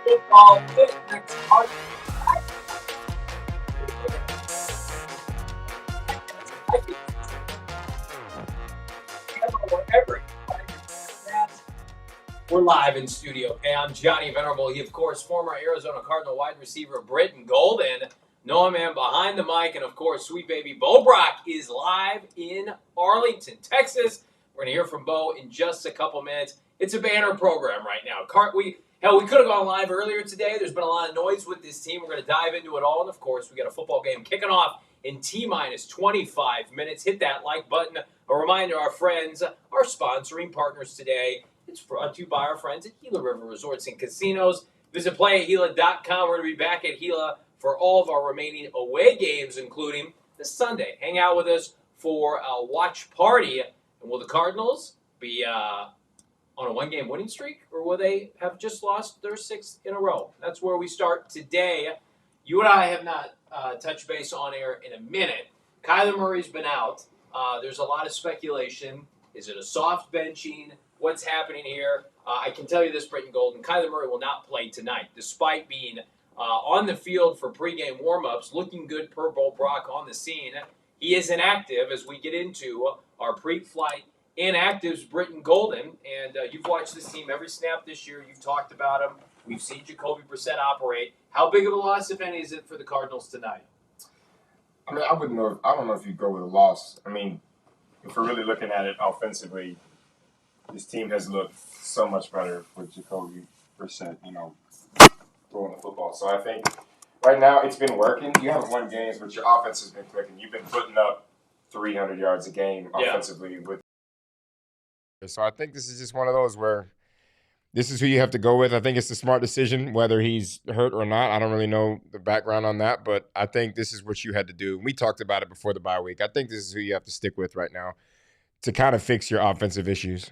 Football FitNext We're live in studio. Okay, I'm Johnny Venerable. He, of course, former Arizona Cardinal wide receiver Brittan Golden. Noah Man behind the mic, and of course, sweet baby Bo Brack is live in Arlington, Texas. We're gonna hear from Bo in just a couple minutes. It's a banner program right now. We could have gone live earlier today. There's been a lot of noise with this team. We're going to dive into it all. And, of course, we got a football game kicking off in T-minus 25 minutes. Hit that like button. A reminder, our friends are sponsoring partners today. It's brought to you by our friends at Gila River Resorts and Casinos. Visit playatgila.com. We're going to be back at Gila for all of our remaining away games, including this Sunday. Hang out with us for a watch party. And will the Cardinals be on a one-game winning streak, or will they have just lost their sixth in a row? That's where we start today. You and I have not touched base on air in a minute. Kyler Murray's been out. There's a lot of speculation. Is it a soft benching? What's happening here? I can tell you this, Brittan Golden. Kyler Murray will not play tonight, despite being on the field for pregame warm-ups, looking good per Bo Brack on the scene. He is inactive as we get into our pre-flight Inactives, Brittan Golden, and you've watched this team every snap this year. You've talked about him. We've seen Jacoby Brissett operate. How big of a loss, if any, is it for the Cardinals tonight? I mean, I don't know if you go with a loss. I mean, if we're really looking at it offensively, this team has looked so much better with Jacoby Brissett, throwing the football. So I think right now it's been working. You haven't won games, but your offense has been clicking. You've been putting up 300 yards a game offensively with. So I think this is just one of those where this is who you have to go with. I think it's a smart decision, whether he's hurt or not. I don't really know the background on that, but I think this is what you had to do. We talked about it before the bye week. I think this is who you have to stick with right now to kind of fix your offensive issues.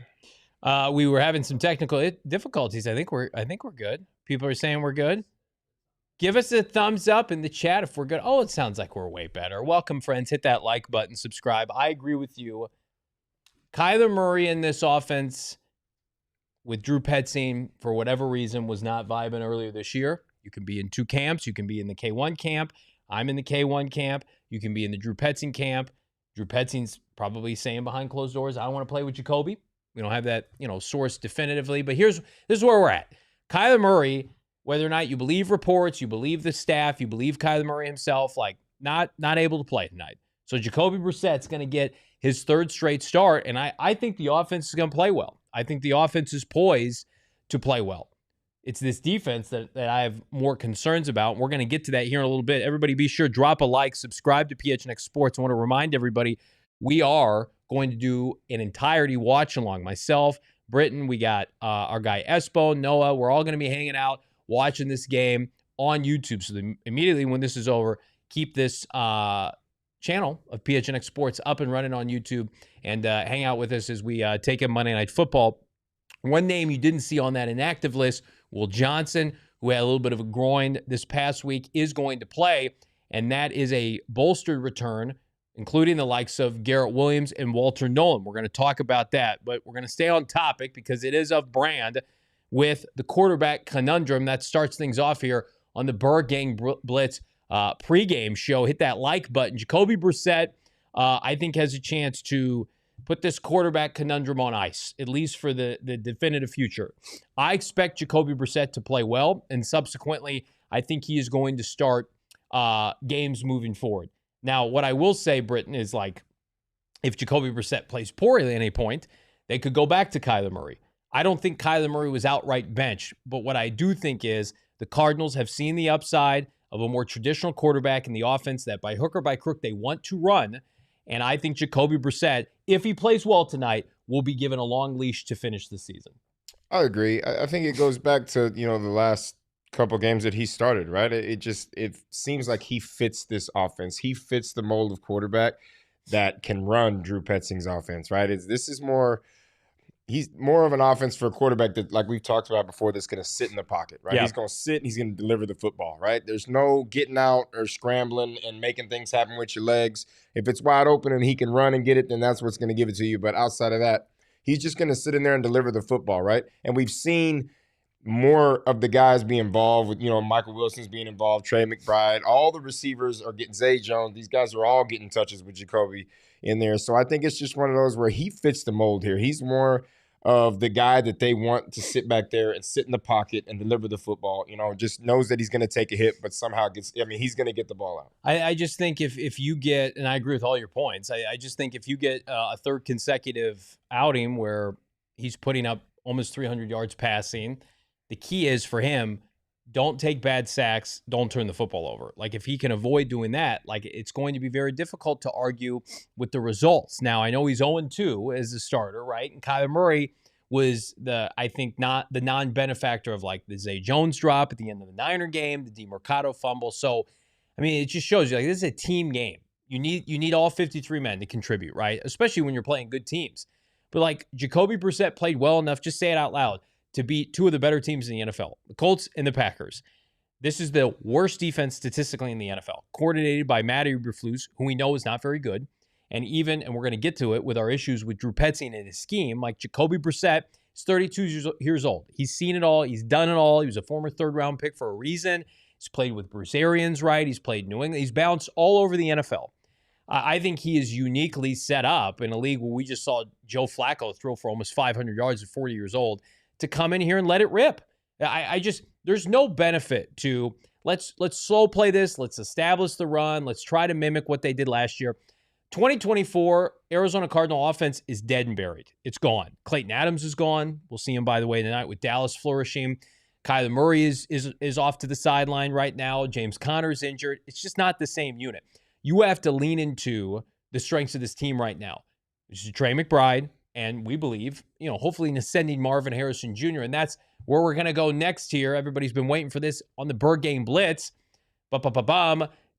We were having some technical difficulties. I think we're good. People are saying we're good. Give us a thumbs up in the chat if we're good. Oh, it sounds like we're way better. Welcome, friends. Hit that like button, subscribe. I agree with you. Kyler Murray in this offense with Drew Petzing, for whatever reason, was not vibing earlier this year. You can be in two camps. You can be in the K1 camp. I'm in the K1 camp. You can be in the Drew Petzing camp. Drew Petzing's probably saying behind closed doors, I don't want to play with Jacoby. We don't have that, source definitively. But this is where we're at. Kyler Murray, whether or not you believe reports, you believe the staff, you believe Kyler Murray himself, not able to play tonight. So Jacoby Brissett's going to get his third straight start, and I think the offense is going to play well. I think the offense is poised to play well. It's this defense that I have more concerns about. We're going to get to that here in a little bit. Everybody be sure, drop a like, subscribe to PHNX Sports. I want to remind everybody we are going to do an entirety watch-along. Myself, Brittan, we got our guy Espo, Noah. We're all going to be hanging out, watching this game on YouTube. So immediately when this is over, keep this channel of PHNX Sports up and running on YouTube and hang out with us as we take in Monday Night Football. One name you didn't see on that inactive list, Will Johnson, who had a little bit of a groin this past week, is going to play, and that is a bolstered return, including the likes of Garrett Williams and Walter Nolen. We're going to talk about that, but we're going to stay on topic because it is of brand with the quarterback conundrum that starts things off here on the Bird Gang Blitz pregame show. Hit that like button. Jacoby Brissett, I think, has a chance to put this quarterback conundrum on ice, at least for the definitive future. I expect Jacoby Brissett to play well, and subsequently, I think he is going to start games moving forward. Now, what I will say, Brittan, is if Jacoby Brissett plays poorly at any point, they could go back to Kyler Murray. I don't think Kyler Murray was outright benched, but what I do think is the Cardinals have seen the upside of a more traditional quarterback in the offense that by hook or by crook they want to run, And I think Jacoby Brissett, if he plays well tonight, will be given a long leash to finish the season. I agree. I think it goes back to, the last couple games that he started, right? It seems like he fits this offense. He fits the mold of quarterback that can run Drew Petzing's offense, right? He's more of an offense for a quarterback that, like we've talked about before, that's going to sit in the pocket, right? Yeah. He's going to sit and he's going to deliver the football, right? There's no getting out or scrambling and making things happen with your legs. If it's wide open and he can run and get it, then that's what's going to give it to you. But outside of that, he's just going to sit in there and deliver the football, right? And we've seen more of the guys be involved with, Michael Wilson's being involved, Trey McBride, all the receivers are getting Zay Jones. These guys are all getting touches with Jacoby in there. So I think it's just one of those where he fits the mold here. He's more of the guy that they want to sit back there and sit in the pocket and deliver the football, just knows that he's going to take a hit, but somehow he's going to get the ball out. I just think if you get, and I agree with all your points, I just think if you get a third consecutive outing where he's putting up almost 300 yards passing, the key is for him, don't take bad sacks, don't turn the football over. Like if he can avoid doing that, like it's going to be very difficult to argue with the results. Now, I know he's 0-2 as a starter, right? And Kyler Murray was I think not the non-benefactor of like the Zay Jones drop at the end of the Niner game, the DeMercado fumble. So, I mean, it just shows you like this is a team game. You need all 53 men to contribute, right? Especially when you're playing good teams. But like Jacoby Brissett played well enough, just say it out loud, to beat two of the better teams in the NFL, the Colts and the Packers. This is the worst defense statistically in the NFL, coordinated by Matt Eberflus, who we know is not very good. And we're going to get to it with our issues with Drew Petzing and his scheme, like Jacoby Brissett is 32 years old. He's seen it all. He's done it all. He was a former third-round pick for a reason. He's played with Bruce Arians, right? He's played New England. He's bounced all over the NFL. I think he is uniquely set up in a league where we just saw Joe Flacco throw for almost 500 yards at 40 years old to come in here and let it rip. There's no benefit to let's slow play this. Let's establish the run. Let's try to mimic what they did last year. 2024 Arizona Cardinal offense is dead and buried. It's gone. Clayton Adams is gone. We'll see him, by the way, tonight with Dallas flourishing. Kyler Murray is off to the sideline right now. James Conner is injured. It's just not the same unit. You have to lean into the strengths of this team right now, which is Trey McBride, and we believe, hopefully an ascending Marvin Harrison Jr., and that's where we're going to go next here. Everybody's been waiting for this on the PREGAME Blitz.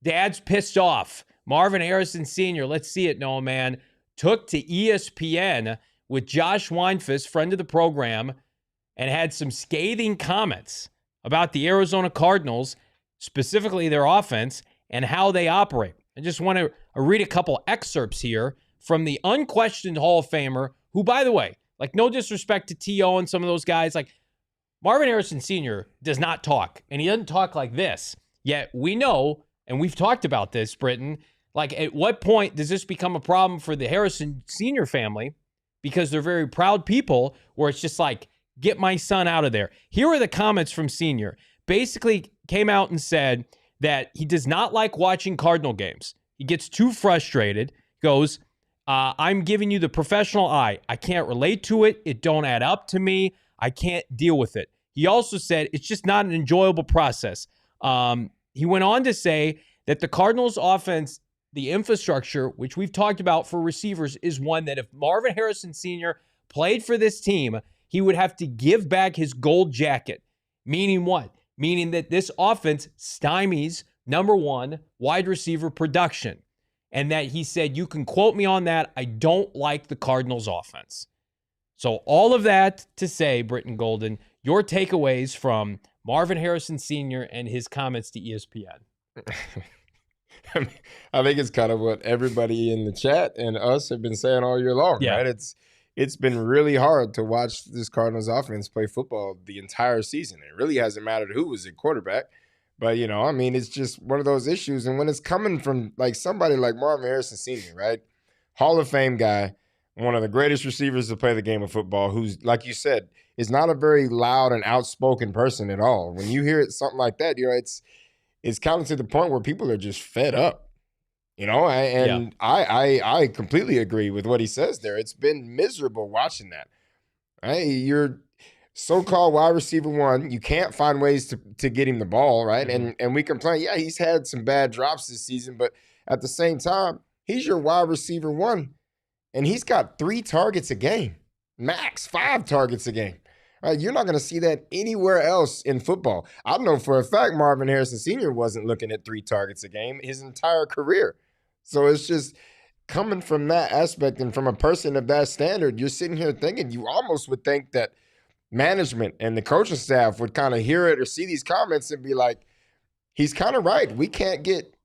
Dad's pissed off. Marvin Harrison Sr., let's see it, Noah, man, took to ESPN with Josh Weinfuss, friend of the program, and had some scathing comments about the Arizona Cardinals, specifically their offense, and how they operate. I just want to read a couple excerpts here from the unquestioned Hall of Famer, who, by the way, like no disrespect to T.O. and some of those guys, like Marvin Harrison Sr. does not talk, and he doesn't talk like this. Yet we know, and we've talked about this, Brittan, like at what point does this become a problem for the Harrison Sr. family? Because they're very proud people, where it's just like, get my son out of there. Here are the comments from Sr. Basically came out and said that he does not like watching Cardinal games. He gets too frustrated, goes, I'm giving you the professional eye. I can't relate to it. It don't add up to me. I can't deal with it. He also said it's just not an enjoyable process. He went on to say that the Cardinals offense, the infrastructure, which we've talked about for receivers, is one that if Marvin Harrison Sr. played for this team, he would have to give back his gold jacket. Meaning what? Meaning that this offense stymies, number one, wide receiver production. And that he said, you can quote me on that, I don't like the Cardinals offense. So all of that to say, Brittan Golden, your takeaways from Marvin Harrison Sr. and his comments to ESPN. I think it's kind of what everybody in the chat and us have been saying all year long, yeah. Right? It's been really hard to watch this Cardinals offense play football the entire season. It really hasn't mattered who was at quarterback. But, it's just one of those issues. And when it's coming from like somebody like Marvin Harrison Sr., right? Hall of Fame guy, one of the greatest receivers to play the game of football, who's, like you said, is not a very loud and outspoken person at all. When you hear something like that, it's kind of to the point where people are just fed up. I completely agree with what he says there. It's been miserable watching that. Right? You're so-called wide receiver one. You can't find ways to get him the ball, right? Mm-hmm. And we complain, yeah, he's had some bad drops this season, but at the same time, He's your wide receiver 1, and he's got 3 targets a game, max 5 targets a game. Right? You're not going to see that anywhere else in football. I know for a fact Marvin Harrison Sr. wasn't looking at 3 targets a game his entire career. So it's just coming from that aspect, and from a person of that standard, you're sitting here thinking, you almost would think that management and the coaching staff would kind of hear it or see these comments and be like, he's kind of right. We can't get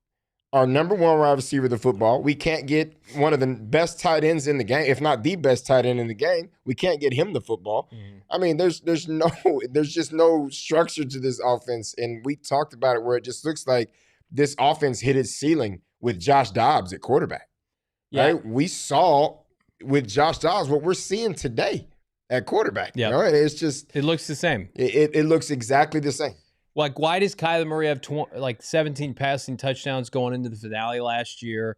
our number 1 wide receiver the football. We can't get one of the best tight ends in the game, if not the best tight end in the game. We can't get him the football. I mean, there's just no structure to this offense. And we talked about it where it just looks like this offense hit its ceiling with Josh Dobbs at quarterback. Yeah. Right? We saw with Josh Dobbs what we're seeing today at quarterback. Yeah. You know? And it's just, It looks the same. it looks exactly the same. Like, why does Kyler Murray have 17 passing touchdowns going into the finale last year?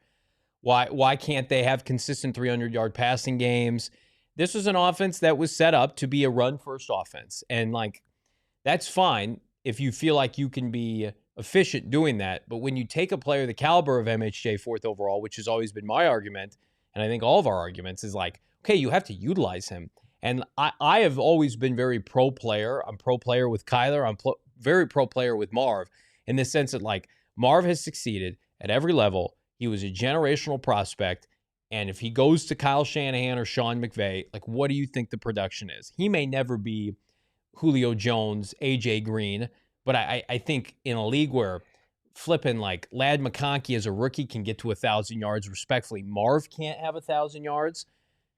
Why can't they have consistent 300-yard passing games? This was an offense that was set up to be a run-first offense. And, like, that's fine if you feel like you can be efficient doing that. But when you take a player the caliber of MHJ 4th overall, which has always been my argument, and I think all of our arguments, is like, okay, you have to utilize him. And I have always been very pro-player. I'm pro-player with Kyler. I'm very pro-player with Marv, in the sense that, like, Marv has succeeded at every level. He was a generational prospect. And if he goes to Kyle Shanahan or Sean McVay, like, what do you think the production is? He may never be Julio Jones, A.J. Green, but I think in a league where flipping like Ladd McConkey as a rookie can get to 1,000 yards respectfully, Marv can't have 1,000 yards.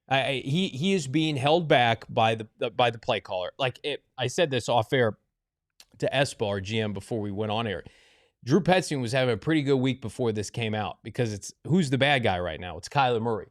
He is being held back by the play caller. Like, I said this off air to Espo, our GM, before we went on air. Drew Petzing was having a pretty good week before this came out, because it's who's the bad guy right now? It's Kyler Murray.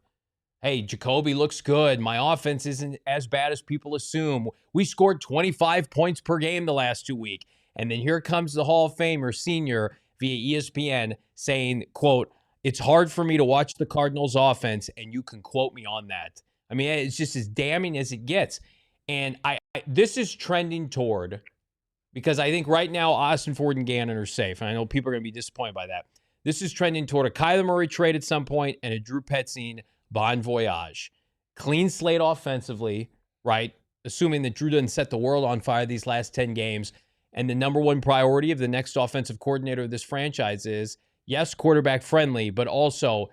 Hey, Jacoby looks good. My offense isn't as bad as people assume. We scored 25 points per game the last 2 weeks. And then here comes the Hall of Famer senior via ESPN saying, quote, "It's hard for me to watch the Cardinals offense, and you can quote me on that." I mean, it's just as damning as it gets. And this is trending toward, because I think right now Austin Ford and Gannon are safe, and I know people are going to be disappointed by that. This is trending toward a Kyler Murray trade at some point and a Drew Petzing bon voyage. Clean slate offensively, right? Assuming that Drew doesn't set the world on fire these last 10 games. And the number one priority of the next offensive coordinator of this franchise is, yes, quarterback friendly, but also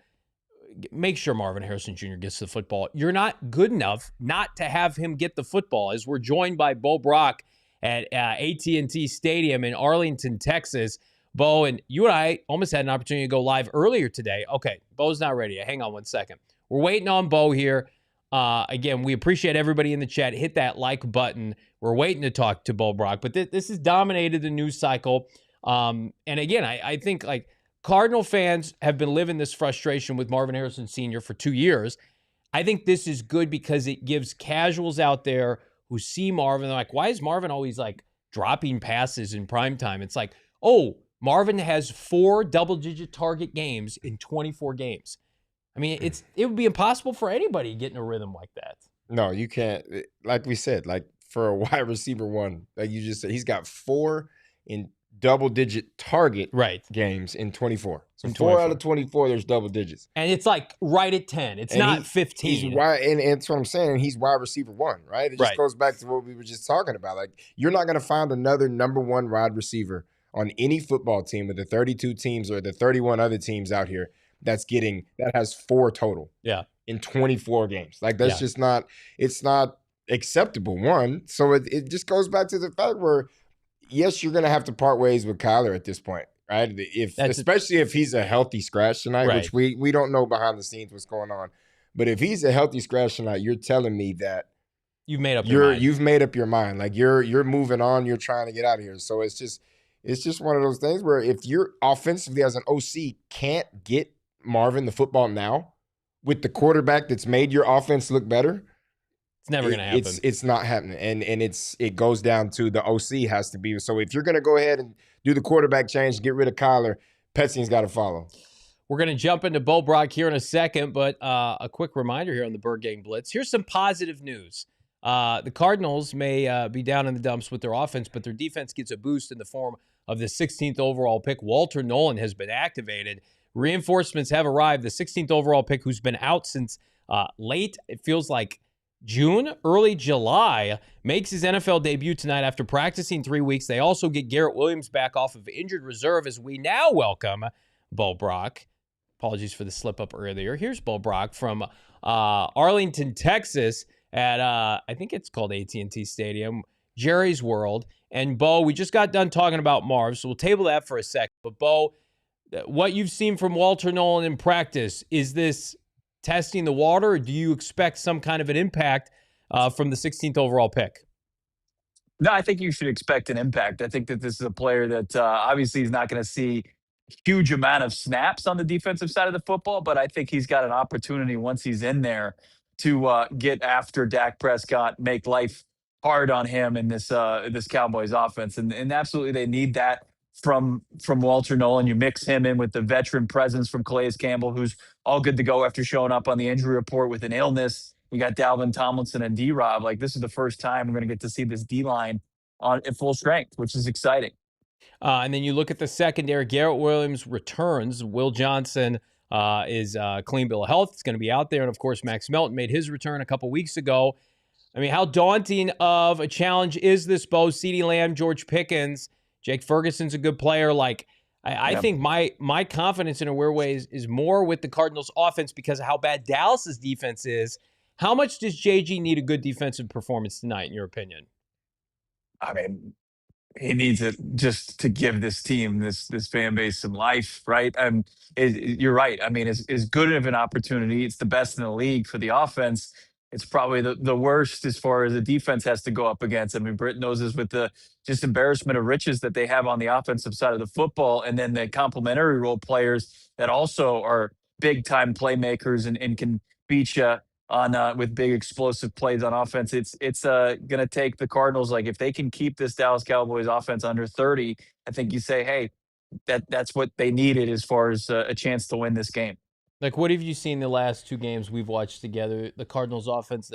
make sure Marvin Harrison Jr. gets the football. You're not good enough not to have him get the football. As we're joined by Bo Brack at AT&T Stadium in Arlington, Texas. Bo, and you and I almost had an opportunity to go live earlier today. Okay, Bo's not ready yet. Hang on one second. We're waiting on Bo here. Again, we appreciate everybody in the chat. Hit that like button. We're waiting to talk to Bo Brack. But this has dominated the news cycle. And again, I think, like, Cardinal fans have been living this frustration with Marvin Harrison Sr. for 2 years. I think this is good because it gives casuals out there who see Marvin, they're like, why is Marvin always, like, dropping passes in primetime? It's like, oh, Marvin has 4 double-digit target games in 24 games. I mean, it would be impossible for anybody getting a rhythm like that. No, you can't. Like we said, like, for a wide receiver 1, like you just said, he's got 4 in double-digit target games in 24. So in 4 out of 24, there's double digits. And it's like right at 10. It's not 15. He's wide, and that's what I'm saying. He's wide receiver 1, right? It just goes back to what we were just talking about. Like, you're not going to find another number 1 wide receiver on any football team with the 32 teams or the 31 other teams out here that has 4 total in 24 games. Like, that's just not, it's not acceptable, one. So it just goes back to the fact where, yes, you're going to have to part ways with Kyler at this point, right? Especially if he's a healthy scratch tonight, which we don't know behind the scenes what's going on. But if he's a healthy scratch tonight, you're telling me that you've made up your mind. You've made up your mind. Like, you're moving on. You're trying to get out of here. So it's just one of those things where if you're offensively as an OC can't get Marvin the football now with the quarterback that's made your offense look better, it's never going to happen. It's not happening. And it goes down to the OC has to be. So if you're going to go ahead and do the quarterback change, get rid of Kyler, Petzing's got to follow. We're going to jump into Bo Brack here in a second, but a quick reminder here on the Bird Gang Blitz. Here's some positive news. The Cardinals may be down in the dumps with their offense, but their defense gets a boost in the form of the 16th overall pick. Walter Nolen has been activated. reinforcements have arrived. The 16th overall pick, who's been out since late, it feels like June, early July, makes his NFL debut tonight after practicing 3 weeks. They also get Garrett Williams back off of injured reserve as we now welcome Bo Brock. Apologies for the slip up earlier. Here's Bo Brock from Arlington, Texas at, I think it's called AT&T Stadium, Jerry's World. And Bo, we just got done talking about Marv, so we'll table that for a second. But Bo, what you've seen from Walter Nolen in practice, is this testing the water, or do you expect some kind of an impact from the 16th overall pick? No, I think you should expect an impact. I think that this is a player that obviously is not going to see a huge amount of snaps on the defensive side of the football, but I think he's got an opportunity once he's in there to get after Dak Prescott, make life hard on him in this Cowboys offense, and absolutely they need that from Walter Nolen. You mix him in with the veteran presence from Calais Campbell, who's all good to go after showing up on the injury report with an illness. You got Dalvin Tomlinson and D-Rob. Like, this is the first time we're going to get to see this D-line at full strength, which is exciting. And then you look at the secondary. Garrett Williams returns. Will Johnson is clean bill of health. It's going to be out there. And, of course, Max Melton made his return a couple weeks ago. I mean, how daunting of a challenge is this, Bo? CeeDee Lamb, George Pickens, Jake Ferguson's a good player. Like, I think my confidence in a weird way is more with the Cardinals offense because of how bad Dallas's defense is. How much does JG need a good defensive performance tonight, in your opinion? I mean, he needs it just to give this team, this fan base some life, right? You're right. I mean, it's good of an opportunity. It's the best in the league for the offense. It's probably the worst as far as the defense has to go up against. I mean, Brittan knows this with the just embarrassment of riches that they have on the offensive side of the football, and then the complementary role players that also are big-time playmakers and can beat you on with big explosive plays on offense. It's going to take the Cardinals, like, if they can keep this Dallas Cowboys offense under 30, I think you say, hey, that's what they needed as far as a chance to win this game. Like, what have you seen the last two games we've watched together? The Cardinals offense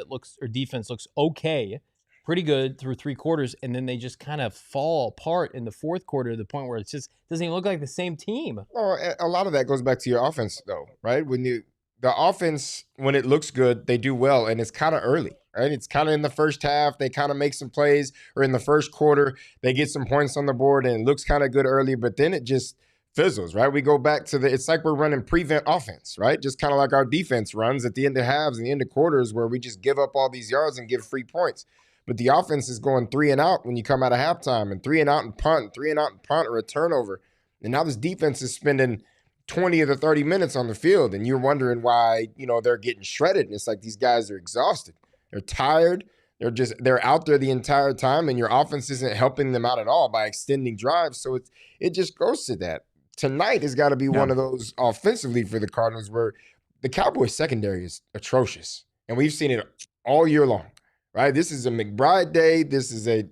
defense looks okay, pretty good through three quarters, and then they just kind of fall apart in the fourth quarter to the point where it just doesn't even look like the same team. Well, a lot of that goes back to your offense, though, right? The offense, when it looks good, they do well, and it's kind of early, right? It's kind of in the first half. They kind of make some plays, or in the first quarter, they get some points on the board, and it looks kind of good early, but then it just fizzles, right? We go back to it's like we're running prevent offense, right? Just kind of like our defense runs at the end of halves and the end of quarters where we just give up all these yards and give free points. But the offense is going 3 and out when you come out of halftime, and 3 and out and punt, 3 and out and punt, or a turnover. And now this defense is spending 20 of the 30 minutes on the field, and you're wondering why, they're getting shredded. And it's like these guys are exhausted. They're tired. They're out there the entire time, and your offense isn't helping them out at all by extending drives. So it just goes to that. Tonight has got to be one of those offensively for the Cardinals where the Cowboys secondary is atrocious. And we've seen it all year long, right? This is a McBride day. This is a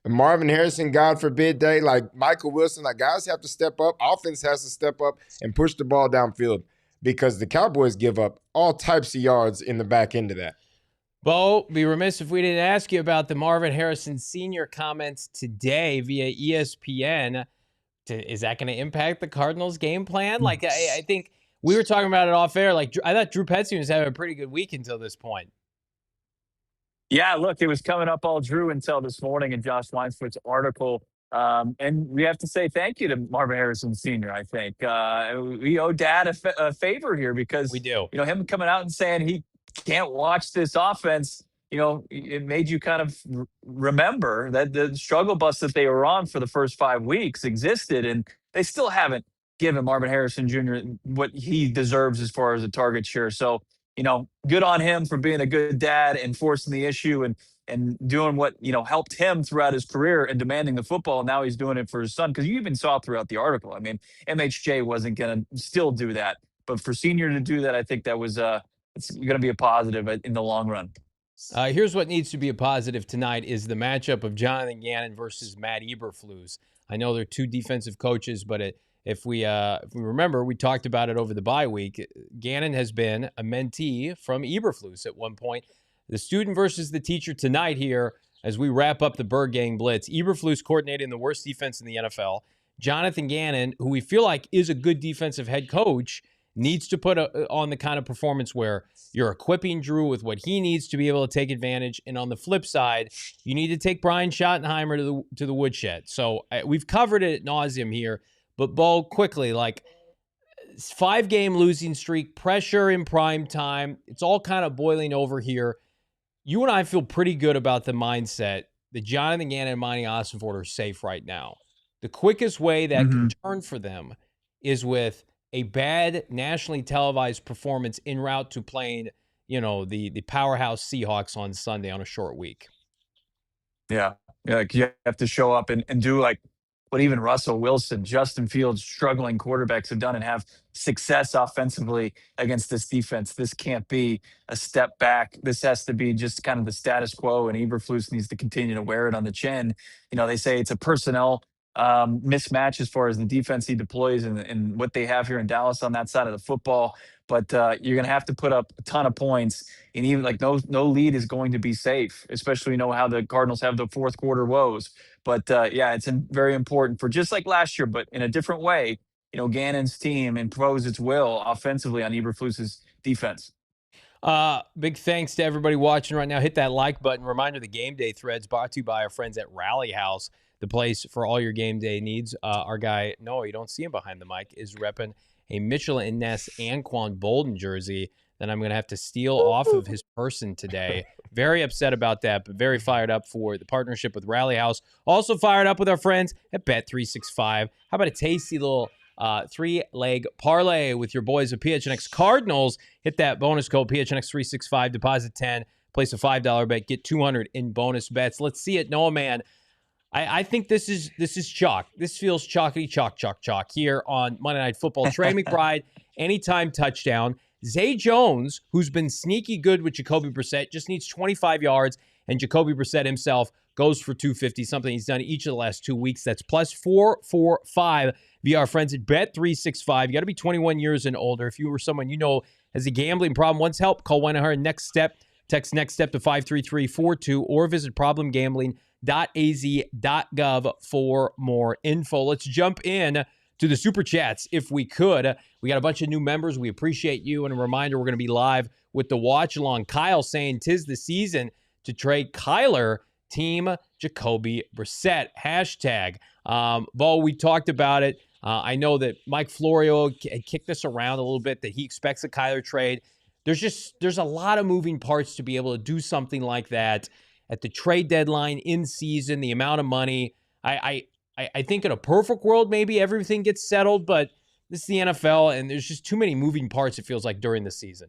Marvin Harrison, God forbid, day. Like Michael Wilson, like guys have to step up. Offense has to step up and push the ball downfield because the Cowboys give up all types of yards in the back end of that. Bo, be remiss if we didn't ask you about the Marvin Harrison Sr. comments today via ESPN. Is that going to impact the Cardinals' game plan? Like, I think we were talking about it off air. Like, I thought Drew Petzing was having a pretty good week until this point. Yeah, look, it was coming up all Drew until this morning in Josh Weinsford's article. And we have to say thank you to Marvin Harrison Sr., I think. We owe Dad a favor here because we do. Him coming out and saying he can't watch this offense, it made you kind of remember that the struggle bus that they were on for the first 5 weeks existed, and they still haven't given Marvin Harrison Jr. what he deserves as far as a target share. So, good on him for being a good dad and forcing the issue and doing what, helped him throughout his career and demanding the football. Now he's doing it for his son. Because you even saw throughout the article, I mean, MHJ wasn't going to still do that. But for Senior to do that, I think that was it's going to be a positive in the long run. Here's what needs to be a positive tonight is the matchup of Jonathan Gannon versus Matt Eberflus. I know they're two defensive coaches, but if we remember, we talked about it over the bye week. Gannon has been a mentee from Eberflus at one point. The student versus the teacher tonight here as we wrap up the Bird Gang Blitz. Eberflus coordinating the worst defense in the NFL. Jonathan Gannon, who we feel like is a good defensive head coach, needs to put on the kind of performance where you're equipping Drew with what he needs to be able to take advantage. And on the flip side, you need to take Brian Schottenheimer to the woodshed. So we've covered it ad nauseum here, but Bo, quickly, like 5-game losing streak, pressure in prime time. It's all kind of boiling over here. You and I feel pretty good about the mindset that Jonathan Gannon and Monty Ossenford are safe right now. The quickest way that can turn for them is with a bad nationally televised performance en route to playing, the powerhouse Seahawks on Sunday on a short week. Yeah. Like you have to show up and do like what even Russell Wilson, Justin Fields, struggling quarterbacks have done and have success offensively against this defense. This can't be a step back. This has to be just kind of the status quo, and Eberflus needs to continue to wear it on the chin. They say it's a personnel mismatch as far as the defense he deploys and what they have here in Dallas on that side of the football. But you're going to have to put up a ton of points, and even like no lead is going to be safe, especially how the Cardinals have the fourth quarter woes. But yeah, it's very important for just like last year, but in a different way. Gannon's team impose its will offensively on Eberflus's defense. Big thanks to everybody watching right now. Hit that like button. Reminder, the Game Day threads brought to you by our friends at Rally House, the place for all your game day needs. Our guy, Noah, you don't see him behind the mic, is repping a Mitchell and Ness Anquan Bolden jersey that I'm going to have to steal off of his person today. Very upset about that, but very fired up for the partnership with Rally House. Also fired up with our friends at Bet365. How about a tasty little 3-leg parlay with your boys at PHNX Cardinals? Hit that bonus code PHNX365, deposit 10, place a $5 bet, get 200 in bonus bets. Let's see it, Noah, man. I think this is chalk. This feels chalky chalk here on Monday Night Football. Trey McBride, anytime touchdown. Zay Jones, who's been sneaky good with Jacoby Brissett, just needs 25 yards, and Jacoby Brissett himself goes for 250, something he's done each of the last 2 weeks. That's plus 445 via our friends at Bet365. You got to be 21 years and older. If you were someone has a gambling problem, wants help, call 1-800-NEXT STEP. Text NEXT STEP to 53342 or visit problemgambling.az.gov for more info. Let's jump in to the Super Chats if we could. We got a bunch of new members. We appreciate you. And a reminder, we're going to be live with the watch along. Kyle saying, "'Tis the season to trade Kyler, team Jacoby Brissett." Hashtag. Bo, we talked about it. I know that Mike Florio kicked this around a little bit, that he expects a Kyler trade. There's a lot of moving parts to be able to do something like that at the trade deadline, in season, the amount of money. I think in a perfect world, maybe everything gets settled, but this is the NFL, and there's just too many moving parts, it feels like, during the season.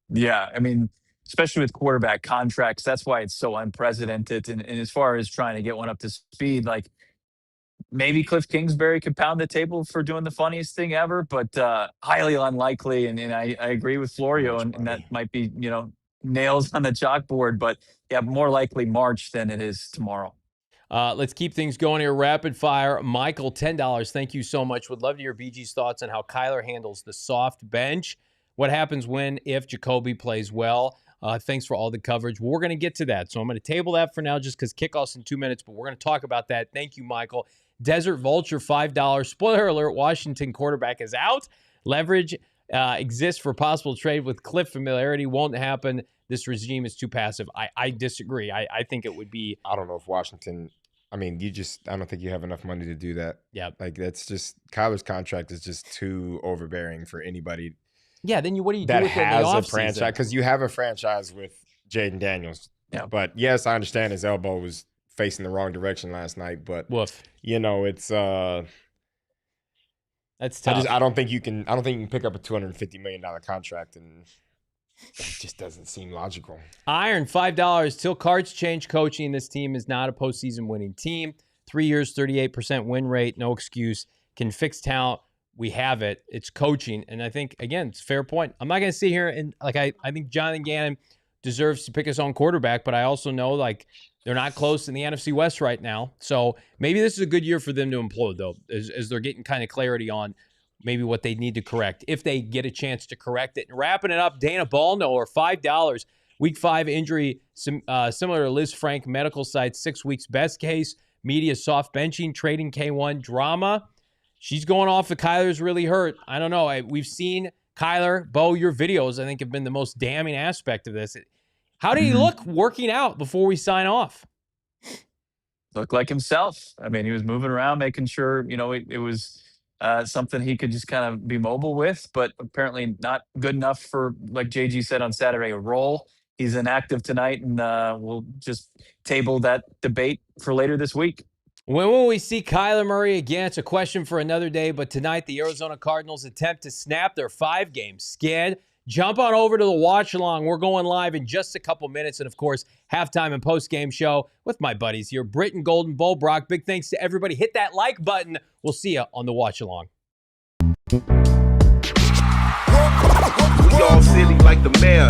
Yeah, I mean, especially with quarterback contracts, that's why it's so unprecedented. And as far as trying to get one up to speed, like maybe Cliff Kingsbury could pound the table for doing the funniest thing ever, but highly unlikely. And I agree with Florio, and that might be, nails on the chalkboard. But yeah, more likely March than it is tomorrow. Let's keep things going here. Rapid fire. Michael, $10. Thank you so much. Would love to hear BG's thoughts on how Kyler handles the soft bench. What happens if Jacoby plays well? Thanks for all the coverage. We're going to get to that. So I'm going to table that for now just because kickoff's in 2 minutes, but we're going to talk about that. Thank you, Michael. Desert Vulture, $5. Spoiler alert, Washington quarterback is out. Leverage exists for possible trade with Cliff. Familiarity won't happen. This regime is too passive. I disagree. I think it would be. I don't know if Washington. I mean, I don't think you have enough money to do that. Yeah. Like, that's just, Kyler's contract is just too overbearing for anybody. Yeah, then what do you do that with has it in the a franchise? Because you have a franchise with Jaden Daniels. Yeah. But yes, I understand his elbow was facing the wrong direction last night. But woof. It's that's tough. I don't think you can pick up a $250 million contract, and it just doesn't seem logical. Iron, $5. Till cards change coaching, this team is not a postseason winning team. 3 years, 38% win rate, no excuse. Can fix talent. We have it. It's coaching. And I think, again, it's a fair point. I'm not going to sit here and, I think Jonathan Gannon deserves to pick his own quarterback, but I also know, they're not close in the NFC West right now. So maybe this is a good year for them to implode, though, as they're getting kind of clarity on maybe what they need to correct, if they get a chance to correct it. And wrapping it up, Dana Ballknower, $5. Week 5 injury, similar to Liz Frank medical site, 6 weeks best case, media soft benching, trading K1 drama. She's going off if Kyler's really hurt. I don't know. We've seen Kyler, Bo, your videos, I think, have been the most damning aspect of this. How did he look working out before we sign off? Looked like himself. I mean, he was moving around, making sure, it was something he could just kind of be mobile with, but apparently not good enough for, like JG said on Saturday, a role. He's inactive tonight, and we'll just table that debate for later this week. When will we see Kyler Murray again? It's a question for another day, but tonight the Arizona Cardinals attempt to snap their 5-game skid. Jump on over to the watch along. We're going live in just a couple minutes. And, of course, halftime and post-game show with my buddies here, Brittan, Golden, Bull, Brock. Big thanks to everybody. Hit that like button. We'll see you on the watch along. We all silly like the mayor.